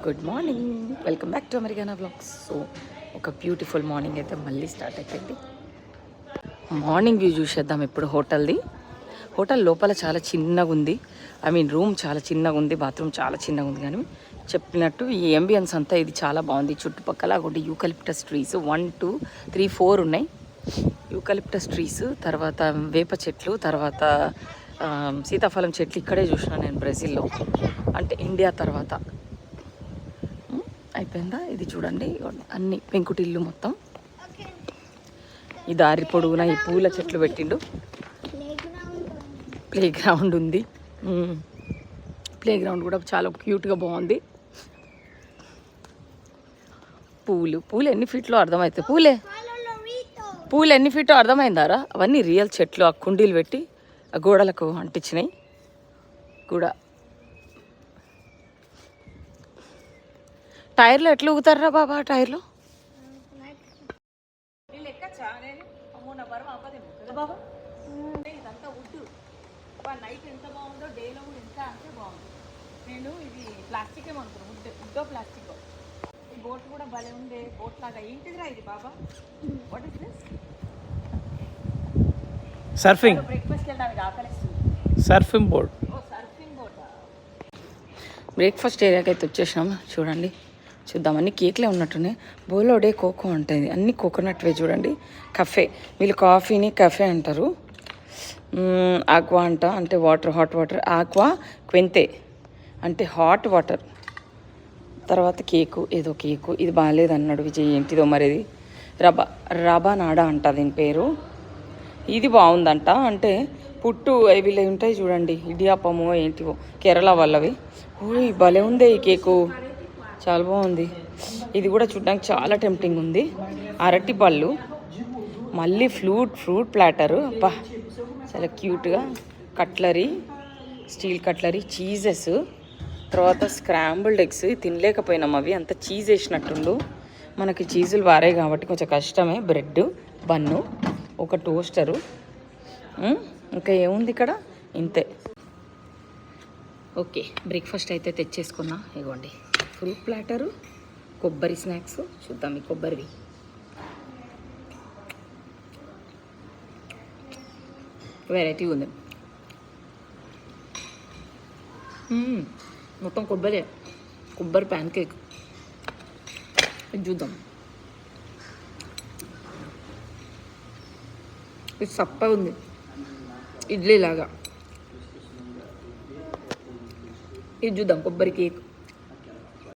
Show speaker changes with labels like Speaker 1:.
Speaker 1: Good morning, welcome back to Americana vlogs. So ఒక beautiful morning అయితే మళ్ళీ start అయిపోయింది. మార్నింగ్ వ్యూ చూసేద్దాం ఇప్పుడు హోటల్ది. హోటల్ లోపల చాలా చిన్నగా ఉంది, రూమ్ చాలా చిన్నగా ఉంది, బాత్రూమ్ చాలా చిన్నగా ఉంది. కానీ చెప్పినట్టు ఈ అంబియన్స్ అంతా ఇది చాలా బాగుంది. చుట్టుపక్కల ఒకటి యూకలిప్టస్ ట్రీస్ 1 2 3 4 ఉన్నాయి. యూకలిప్టస్ ట్రీస్, తర్వాత వేప చెట్లు, తర్వాత సీతాఫలం చెట్లు ఇక్కడే చూసినా నేను బ్రెజిల్లో, అంటే ఇండియా తర్వాత. అయిపోయిందా? ఇది చూడండి, అన్ని పెంకుటిల్లు మొత్తం. ఈ దారి పొడవునా ఈ పూల చెట్లు పెట్టిండు. ప్లే గ్రౌండ్ ఉంది. ప్లే గ్రౌండ్ కూడా చాలా క్యూట్గా బాగుంది. పూలు ఎన్ని ఫీట్లో అర్థమవుతాయి. పూలు ఎన్ని ఫీటో అర్థమైందారా? అవన్నీ రియల్ చెట్లు. ఆ కుండీలు పెట్టి ఆ గోడలకు అంటించినాయి కూడా. టైర్లో ఎట్లా ఊగుతారా బాబా? టైర్లో ఇదంతా వుడ్. నైట్ ఎంత బాగుందో, డేలో కూడా ఎంత అంటే బాగుంది. నేను ఇది ప్లాస్టిక్ ఏమనుకున్నాను, వుడ్డో ప్లాస్టిక్. ఈ బోట్ కూడా భలే ఉండే, బోట్ లాగా. ఏంటిదిరా ఇది బాబా? What is this?
Speaker 2: Surfing.
Speaker 1: Breakfast వెళ్ళడానికి ఆకలిస్తుంది.
Speaker 2: Surfing board.
Speaker 1: సర్ఫింగ్ బోటా? బ్రేక్ఫాస్ట్ ఏరియాకి అయితే వచ్చేసినాం. చూడండి, చూద్దాం. అన్ని కేక్లే ఉన్నట్టున్నాయి. బోలోడే కోకో ఉంటుంది, అన్ని కోకోనట్వే. చూడండి, కఫే. వీళ్ళు కాఫీని కఫే అంటారు. ఆక్వా అంట, అంటే వాటర్, హాట్ వాటర్. ఆక్వా క్వెంతే అంటే హాట్ వాటర్. తర్వాత కేకు, ఏదో కేకు. ఇది బాగాలేదు అన్నాడు విజయ్. ఏంటిదో మరి ఇది? రబా నాడా అంట దీని పేరు. ఇది బాగుందంట, అంటే పుట్టు అవి ఉంటాయి చూడండి, ఇడియాపము ఏంటివో కేరళ వాళ్ళవి. ఓ భలే ఉంది ఈ కేకు, చాలా బాగుంది. ఇది కూడా చూడడానికి చాలా టెంప్టింగ్ ఉంది. అరటి పళ్ళు, మళ్ళీ ఫ్రూట్ ప్లాటరు. అబ్బా చాలా క్యూట్గా. కట్లరీ, స్టీల్ కట్లరీ, చీజెస్, తర్వాత స్క్రాంబుల్డ్ ఎగ్స్. తినలేకపోయినాం, అవి అంత చీజ్ వేసినట్టుండు. మనకి చీజులు వారాయి కాబట్టి కొంచెం కష్టమే. బ్రెడ్, బన్ను, ఒక టోస్టరు, ఇంకా ఏముంది ఇక్కడ? ఇంతే. ఓకే, బ్రేక్ఫాస్ట్ అయితే తెచ్చేసుకున్నా. ఇగోండి ఫ్రూట్ ప్లాటరు, కొబ్బరి స్నాక్స్. చూద్దాం ఈ కొబ్బరివి. వెరైటీ ఉంది, మొత్తం కొబ్బరి ప్యాన్ కేక్. ఇది చూద్దాం. ఇది సప్పగా ఉంది, ఇడ్లీ లాగా. ఇది చూద్దాం, కొబ్బరి కేక్.